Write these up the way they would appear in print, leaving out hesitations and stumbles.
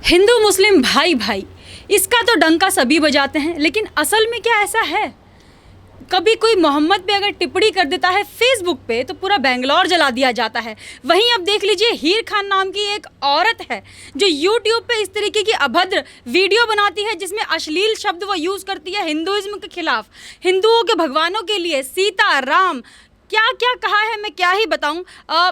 हिंदू मुस्लिम भाई भाई, इसका तो डंका सभी बजाते हैं, लेकिन असल में क्या ऐसा है? कभी कोई मोहम्मद पे अगर टिप्पणी कर देता है फेसबुक पे तो पूरा बेंगलोर जला दिया जाता है। वहीं अब देख लीजिए, हीर खान नाम की एक औरत है जो यूट्यूब पे इस तरीके की अभद्र वीडियो बनाती है जिसमें अश्लील शब्द वो यूज़ करती है हिंदुइज्म के खिलाफ, हिंदुओं के भगवानों के लिए, सीता राम, क्या क्या कहा है मैं क्या ही बताऊं।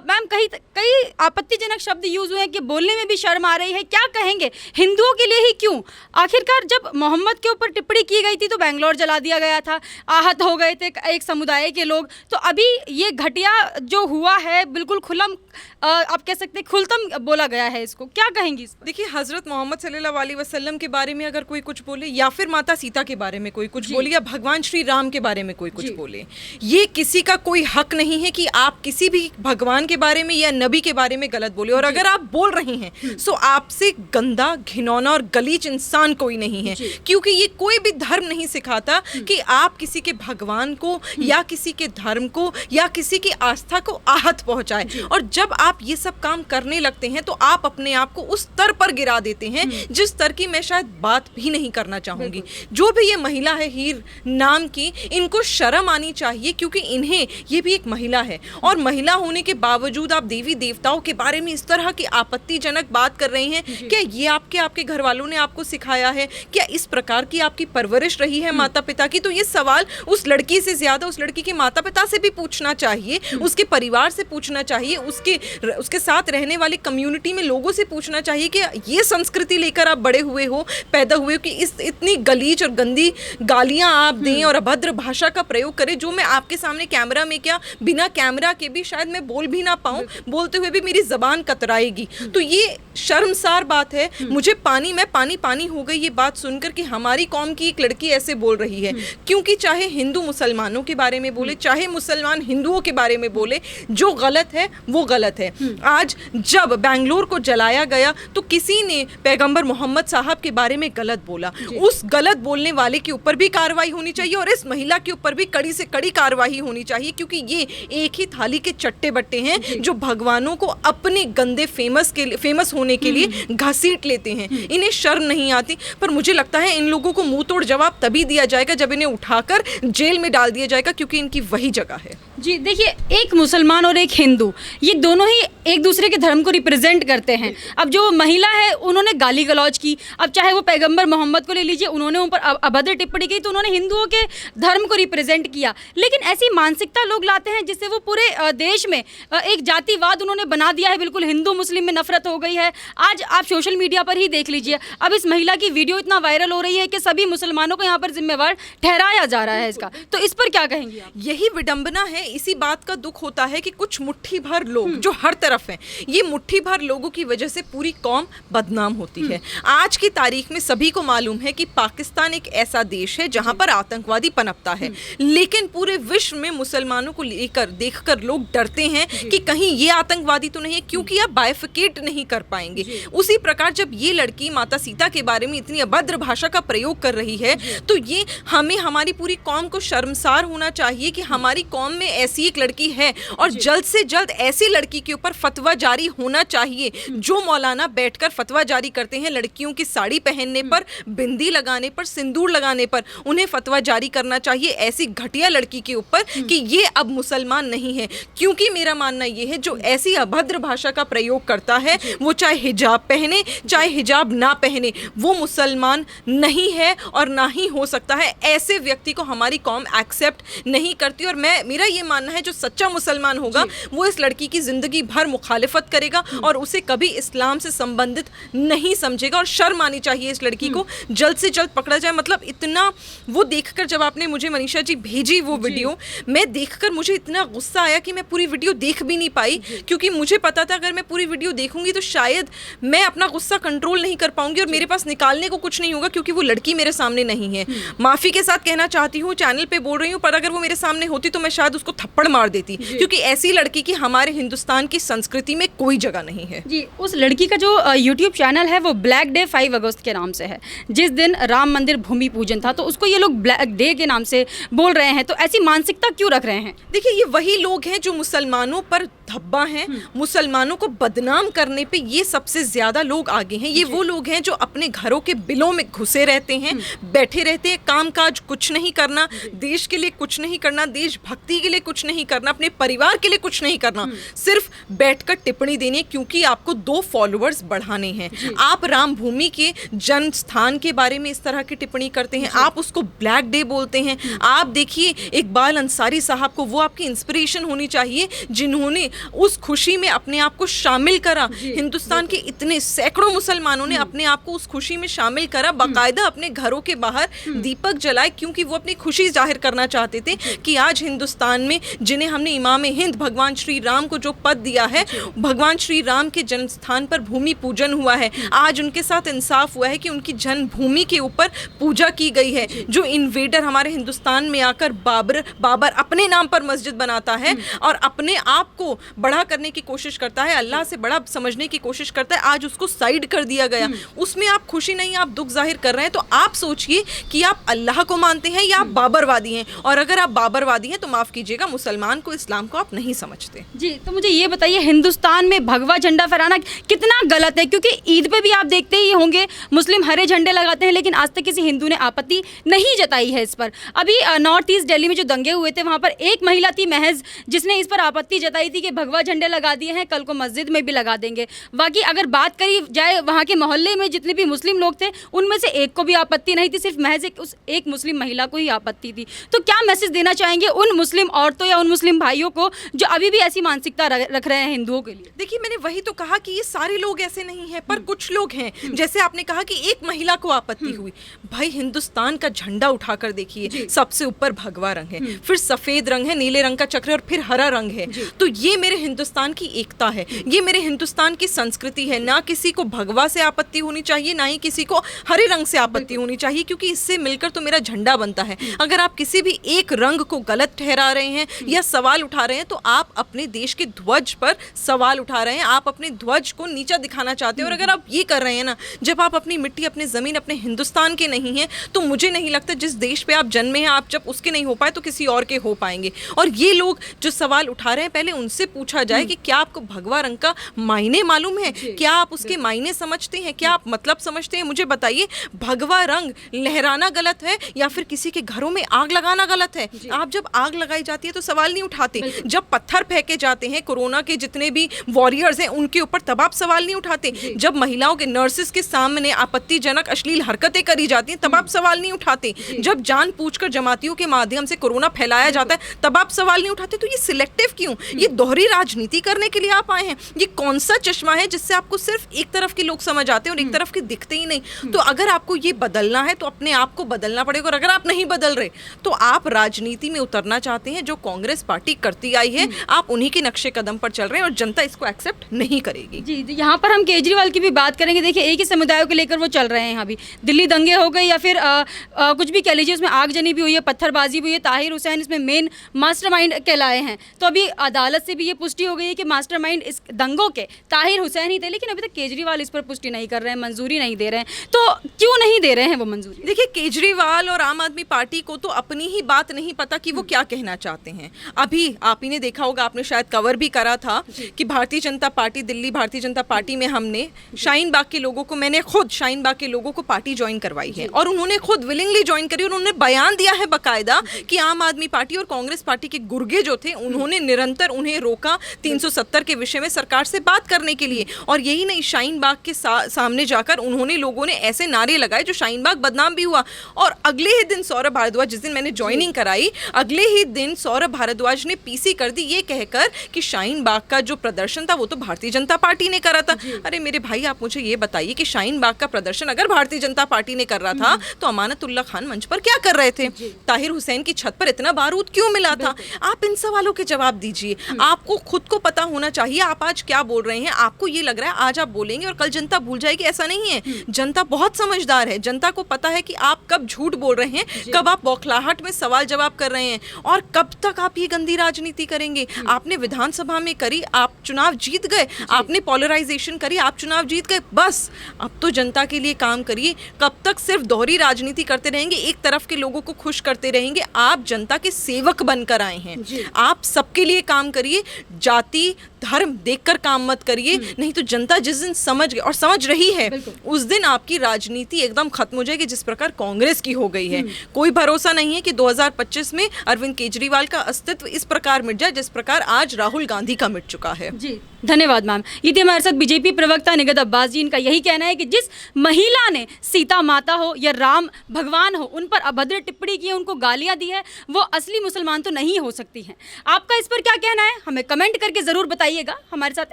मैम, कई आपत्तिजनक शब्द यूज़ हुए हैं कि बोलने में भी शर्म आ रही है। क्या कहेंगे, हिंदुओं के लिए ही क्यों? आखिरकार जब मोहम्मद के ऊपर टिप्पणी की गई थी तो बेंगलोर जला दिया गया था, आहत हो गए थे एक समुदाय के लोग। तो अभी ये घटिया जो हुआ है बिल्कुल खुलम, आप कह सकते हैं खुलतम बोला गया है, इसको क्या कहेंगी? देखिए, हज़रत मोहम्मद सल्लल्लाहु अलैहि वसल्लम के बारे में अगर कोई कुछ बोले, या फिर माता सीता के बारे में कोई कुछ बोले, या भगवान श्री राम के बारे में कोई कुछ बोले, ये किसी का कोई हक नहीं है कि आप किसी भी भगवान के बारे में या नबी के बारे में गलत बोले। और अगर आप बोल रहे हैं तो आपसे गंदा, घिनौना और गलीज इंसान कोई नहीं है, क्योंकि ये कोई भी धर्म नहीं सिखाता कि आप किसी के भगवान को या किसी के धर्म को या किसी की आस्था को आहत पहुंचाए। और जब आप ये सब काम करने लगते हैं तो आप अपने आप को उस स्तर पर गिरा देते हैं जिस स्तर की मैं शायद बात भी नहीं करना चाहूंगी। जो भी ये महिला है हीर नाम की, इनको शर्म आनी चाहिए, क्योंकि इन्हें, ये भी एक महिला है और महिला होने के बावजूद आप देवी देवताओं के बारे में इस तरह की आपत्तिजनक बात कर रही हैं। क्या ये आपके घर वालों ने आपको सिखाया है? क्या इस प्रकार की आपकी परवरिश रही है माता पिता की? तो ये सवाल उस लड़की से ज्यादा उस लड़की के माता पिता से भी पूछना चाहिए, उसके परिवार से पूछना चाहिए, उसके साथ रहने वाली कम्युनिटी में लोगों से पूछना चाहिए कि ये संस्कृति लेकर आप बड़े हुए हो, पैदा हुए हो कि इस इतनी गलीज और गंदी गालियां आप दें और अभद्र भाषा का प्रयोग करें, जो मैं आपके सामने कैमरा में क्या बिना कैमरा के भी शायद मैं बोल भी ना पाऊं, बोलते हुए भी मेरी जबान कतराएगी। तो ये शर्मसार बात है। मुझे मैं पानी हो गई ये बात सुनकर कि हमारी कौम की एक लड़की ऐसे बोल रही है, क्योंकि चाहे हिंदू मुसलमानों के बारे में बोले, चाहे मुसलमान हिंदुओं के बारे में बोले, जो गलत है वो गलत है। आज जब बेंगलोर को जलाया गया तो किसी ने पैगंबर मोहम्मद साहब के बारे में गलत बोला, उस गलत बोलने वाले के ऊपर भी कार्रवाई होनी चाहिए और इस महिला के ऊपर भी कड़ी से कड़ी कार्रवाई होनी चाहिए, क्योंकि ये एक ही थाली के चट्टे बट्टे हैं जो भगवानों को अपने गंदे फेमस होने के लिए घसीट लेते हैं। इन्हें शर्म नहीं आती। पर मुझे लगता है इन लोगों को मुंह तोड़ जवाब तभी दिया जाएगा जब इन्हें उठाकर जेल में डाल दिया जाएगा, क्योंकि इनकी वही जगह है। जी देखिए, एक मुसलमान और एक हिंदू, ये दोनों ही एक दूसरे के धर्म को रिप्रेजेंट करते हैं। अब जो महिला है उन्होंने गाली गलौज की, अब चाहे वो पैगंबर मोहम्मद को ले लीजिए, उन्होंने ऊपर अभद्र टिप्पणी की तो उन्होंने हिंदुओं के धर्म को रिप्रेजेंट किया। लेकिन ऐसी मानसिकता लोग लाते हैं जिससे वो पूरे देश में एक जातिवाद उन्होंने बना दिया है, बिल्कुल हिंदू मुस्लिम में नफरत हो गई है। आज आप सोशल मीडिया पर ही देख लीजिए, अब इस महिला की वीडियो इतना वायरल हो रही है कि सभी मुसलमानों को यहाँ पर जिम्मेवार ठहराया जा रहा है इसका। तो इस पर क्या कहेंगी आप? यही विडंबना है, इसी बात का दुख होता है कि कुछ मुट्ठी भर लोग जो हर तरफ हैं, ये मुट्ठी भर लोगों की वजह से पूरी कौम बदनाम होती है। आज की तारीख में सभी को मालूम है कि पाकिस्तान एक ऐसा देश है जहां पर आतंकवादी पनपता है, लेकिन पूरे विश्व में मुसलमानों को लेकर देखकर लोग डरते हैं कि कहीं ये आतंकवादी तो नहीं है, क्योंकि आप बाइफिकेट नहीं कर पाएंगे। उसी प्रकार जब ये लड़की माता सीता के बारे में इतनी अभद्र भाषा का प्रयोग कर रही है तो ये हमें, हमारी पूरी कौम को शर्मसार होना चाहिए कि हमारी कौम में ऐसी एक लड़की है, और जल्द से जल्द ऐसी लड़की के ऊपर फतवा जारी होना चाहिए। जो मौलाना बैठकर फतवा जारी करते हैं लड़कियों की साड़ी पहनने पर, बिंदी लगाने पर, सिंदूर लगाने पर, उन्हें फतवा जारी करना चाहिए ऐसी घटिया लड़की के ऊपर कि ये अब मुसलमान नहीं है। क्योंकि मेरा मानना ये है, जो ऐसी अभद्र भाषा का प्रयोग करता है वो चाहे हिजाब पहने चाहे हिजाब ना पहने, वो मुसलमान नहीं है और ना ही हो सकता है। ऐसे व्यक्ति को हमारी कौम एक्सेप्ट नहीं करती। और मेरा ये मानना है, जो सच्चा मुसलमान होगा वो इस लड़की की जिंदगी भर मुखालिफत करेगा और उसे कभी इस्लाम से संबंधित नहीं समझेगा। और शर्म आनी चाहिए इस लड़की को, जल्द से जल्द पकड़ा जाए। मतलब इतना, वो देखकर जब आपने मुझे मनीषा जी भेजी वो वीडियो, मैं देखकर मुझे इतना गुस्सा आया कि मैं पूरी वीडियो देख भी नहीं पाई, क्योंकि मुझे पता था अगर मैं पूरी वीडियो देखूंगी तो शायद मैं अपना गुस्सा कंट्रोल नहीं कर पाऊंगी और मेरे पास निकालने को कुछ नहीं होगा, क्योंकि वो लड़की मेरे सामने नहीं है। माफ़ी के साथ कहना चाहती हूँ, चैनल पे बोल रही हूँ, पर अगर वो मेरे सामने होती तो मैं शायद उसको थप्पड़ मार देती, क्योंकि ऐसी लड़की की हमारे हिंदुस्तान की संस्कृति में कोई जगह नहीं है। जी, उस लड़की का जो यूट्यूब चैनल है वो ब्लैक डे 5 अगस्त के नाम से है, जिस दिन राम मंदिर भूमि पूजन था, तो उसको ये लोग ब्लैक डे के नाम से बोल रहे हैं। तो ऐसी मानसिकता क्यों रख रहे हैं? देखिए, ये वही लोग हैं जो मुसलमानों पर धब्बा हैं, मुसलमानों को बदनाम करने पे ये सबसे ज्यादा लोग आगे हैं। ये वो लोग हैं जो अपने घरों के बिलों में घुसे रहते हैं, बैठे रहते हैं, कामकाज कुछ नहीं करना, देश के लिए कुछ नहीं करना, देशभक्ति के लिए कुछ नहीं करना, अपने परिवार के लिए कुछ नहीं करना, सिर्फ बैठकर टिप्पणी देनी है क्योंकि आपको 2 फॉलोअर्स बढ़ाने हैं। आप राम भूमि के जन्म स्थान के बारे में इस तरह की टिप्पणी करते हैं, आप उसको ब्लैक डे बोलते हैं। आप देखिए इकबाल अंसारी साहब को, वो आपकी इंस्पिरेशन होनी चाहिए जिन्होंने उस खुशी में अपने आप को शामिल करा। हिंदुस्तान के इतने सैकड़ों मुसलमानों ने अपने आप को उस खुशी में शामिल करा, बाकायदा अपने घरों के बाहर दीपक जलाए, क्योंकि वो अपनी खुशी जाहिर करना चाहते थे कि आज हिंदुस्तान में जिन्हें हमने इमाम हिंद भगवान श्री राम को जो पद दिया है, भगवान श्री राम के जन्म स्थान पर भूमि पूजन हुआ है, आज उनके साथ इंसाफ हुआ है कि उनकी जन्मभूमि के ऊपर पूजा की गई है। जो इन्वेडर हमारे हिंदुस्तान में आकर बाबर अपने नाम पर मस्जिद बनाता है और अपने आप को बड़ा करने की कोशिश करता है, अल्लाह से बड़ा समझने की कोशिश करता है, आज उसको साइड कर दिया गया। उसमें आप खुशी नहीं, आप दुख जाहिर कर रहे हैं। तो आप सोचिए कि आप अल्लाह को मानते हैं या आप बाबरवादी हैं, और अगर आप बाबरवादी हैं तो माफ कीजिएगा, मुसलमान को, इस्लाम को आप नहीं समझते। जी, तो मुझे ये बताइए, हिंदुस्तान में भगवा झंडा फहराना कितना गलत है? क्योंकि ईद पे भी आप देखते ही होंगे मुस्लिम हरे झंडे लगाते हैं, लेकिन आज तक किसी हिंदू ने आपत्ति नहीं जताई है इस पर। अभी नॉर्थ ईस्ट दिल्ली में जो दंगे हुए थे, वहाँ पर एक महिला थी महज जिसने इस पर आपत्ति जताई थी कि भगवा झंडे लगा दिए हैं, कल को मस्जिद में भी लगा देंगे। बाकी अगर बात करी जाए वहाँ के मोहल्ले में जितने भी मुस्लिम लोग थे, उनमें से एक को भी आपत्ति नहीं थी, सिर्फ महज उस एक मुस्लिम महिला को ही आपत्ति थी। तो क्या मैसेज देना चाहेंगे उन मुस्लिम औरतों या उन मुस्लिम भाइयों को जो अभी भी ऐसी मानसिकता रख रहे हैं हिंदुओं के लिए? देखिए, मैंने वही तो कहा कि ये सारे लोग ऐसे नहीं हैं, पर कुछ लोग हैं। जैसे आपने कहा कि एक महिला को आपत्ति हुई, भाई हिंदुस्तान का झंडा उठाकर देखिए, सबसे ऊपर भगवा रंग है, फिर सफेद रंग है, नीले रंग का चक्र और फिर हरा रंग है। तो ये मेरे हिंदुस्तान की एकता है, ये मेरे हिंदुस्तान की संस्कृति है। ना किसी को भगवा से आपत्ति होनी चाहिए, ना ही किसी को हरे रंग से आपत्ति होनी चाहिए, क्योंकि इससे मिलकर तो मेरा झंडा बनता है। अगर आप किसी भी एक रंग को गलत ठहरा रहे हैं या सवाल उठा रहे हैं, तो आप अपने देश के ध्वज पर सवाल उठा रहे हैं, आप अपने ध्वज को नीचा दिखाना चाहते हैं। और अगर आप ये कर रहे हैं ना, जब आप अपनी मिट्टी, अपनी ज़मीन, अपने हिंदुस्तान के नहीं हैं, तो मुझे नहीं लगता जिस देश पे आप जन्मे हैं, आप जब उसके नहीं हो पाए तो किसी और के हो पाएंगे। और ये लोग जो सवाल उठा रहे हैं, पहले उनसे पूछा जाए कि क्या आपको भगवा रंग का मायने मालूम है, क्या आप उसके मायने समझते हैं, क्या आप मतलब समझते हैं? मुझे बताइए, भगवा रंग लहराना गलत है या फिर किसी के घरों में आग लगाना गलत है? आप जब आग लगाई जाती है तो सवाल नहीं उठाते, जब पत्थर फेंके जाते हैं कोरोना के जितने भी वॉरियर्स हैं उनके ऊपर, तब आप सवाल नहीं उठाते, जब महिलाओं के, नर्सेस के सामने आपत्तिजनक अश्लील हरकतें करी जाती हैं तब आप सवाल नहीं उठाते, जब जानबूझकर जमातियों के माध्यम से कोरोना फैलाया जाता है तब आप सवाल नहीं उठाते। तो ये सिलेक्टिव क्यों? ये दोहरी राजनीति करने के लिए आप आए हैं? ये कौन सा चश्मा है जिससे आपको सिर्फ एक तरफ के लोग समझ आते हैं और एक तरफ के दिखते ही नहीं? तो अगर आपको ये बदलना है तो अपने आप को बदलना पड़ेगा, और अगर आप नहीं बदल रहे तो आप राजनीति में उतरना चाहते हैं जो कांग्रेस पार्टी करती आई है, आप उन्हीं के नक्शे कदम पर चल रहे हैं और जनता इसको एक्सेप्ट नहीं करेगी। जी, यहाँ पर हम केजरीवाल की भी बात करेंगे। देखिए, एक ही समुदायों को लेकर वो चल रहे हैं। अभी दिल्ली दंगे हो गए या फिर कुछ भी कह लीजिए, उसमें आगजनी भी हुई है, पत्थरबाजी भी हुई है, ताहिर हुसैन इसमें मेन मास्टरमाइंड कहलाए हैं। तो अभी अदालत से भी ये पुष्टि हो गई है कि मास्टरमाइंड इस दंगों के ताहिर हुसैन ही थे, लेकिन अभी तक केजरीवाल इस पर पुष्टि नहीं कर रहे हैं, मंजूरी नहीं दे रहे हैं। तो क्यों नहीं दे रहे हैं वो मंजूरी? देखिए, केजरीवाल और आम आदमी पार्टी को तो अपनी ही बात नहीं पता कि वो क्या कहना चाहते हैं। अभी आप ही ने देखा होगा, आपने शायद कवर भी करा था कि भारतीय जनता पार्टी, दिल्ली भारतीय जनता पार्टी में हमने शाहीन बाग के लोगों को, मैंने खुद शाहीन बाग के लोगों को पार्टी ज्वाइन करवाई है और उन्होंने खुद विलिंगली ज्वाइन करी, और उन्होंने बयान दिया है बाकायदा कि आम आदमी पार्टी और कांग्रेस पार्टी के गुर्गे जो थे उन्होंने निरंतर उन्हें रोका 370 के विषय में सरकार से बात करने के लिए। और यही नहीं, शाहीन बाग के सामने जाकर उन्होंने, लोगों ने ऐसे नारे लगाए जो शाहीन बाग बदनाम भी हुआ। और अगले ही दिन सौरभ भारद्वाज, जिस दिन मैंने ज्वाइनिंग कराई, अगले ही दिन सौरभ भारद्वाज ने पीसी कर दी ये कहकर कि शाहीन बाग का जो प्रदर्शन था वो तो भारतीय जनता पार्टी ने करा था। अरे मेरे भाई, आप मुझे ये बताइए कि शाहीन बाग का प्रदर्शन अगर भारतीय जनता पार्टी ने कर रहा था तो अमानतुल्लाह खान मंच पर क्या कर रहे थे? ताहिर हुसैन की छत पर इतना बारूद क्यों मिला था? आप इन सवालों के जवाब दीजिए। आपको खुद को पता होना चाहिए आप आज क्या बोल रहे हैं। आपको ये लग रहा है आज आप बोलेंगे और कल जनता भूल जाएगी, ऐसा नहीं है। जनता बहुत समझदार है, जनता को पता है कि आप कब झूठ बोल रहे हैं, कब आप बौखलाहट में सवाल जवाब कर रहे हैं और कब तक आप ये गंदी राजनीति करेंगे? आपने विधानसभा में करी, आप चुनाव जीत गए, आपने पॉलराइजेशन करी, आप चुनाव जीत गए, बस अब तो जनता के लिए काम करिए। कब तक सिर्फ दोहरी राजनीति करते रहेंगे, एक तरफ के लोगों को खुश करते रहेंगे? आप जनता के सेवक बनकर आए हैं, आप सबके लिए काम करिए, जाति धर्म देखकर काम मत करिए, नहीं तो जनता जिस दिन समझ गई और समझ रही है उस दिन आपकी राजनीति एकदम खत्म हो जाएगी, जिस प्रकार कांग्रेस की हो गई है। कोई भरोसा नहीं है कि 2025 में अरविंद केजरीवाल का अस्तित्व इस प्रकार मिट जाए जिस प्रकार आज राहुल गांधी का मिट चुका है। जी धन्यवाद मैम। ये थी हमारे साथ बीजेपी प्रवक्ता निगत अब्बास जी। इनका यही कहना है कि जिस महिला ने सीता माता हो या राम भगवान हो उन पर अभद्र टिप्पणी की है, उनको गालियां दी है, वो असली मुसलमान तो नहीं हो सकती हैं। आपका इस पर क्या कहना है हमें कमेंट करके ज़रूर बताइएगा। हमारे साथ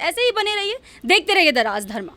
ऐसे ही बने रहिए, देखते रहिए द राज धर्मा।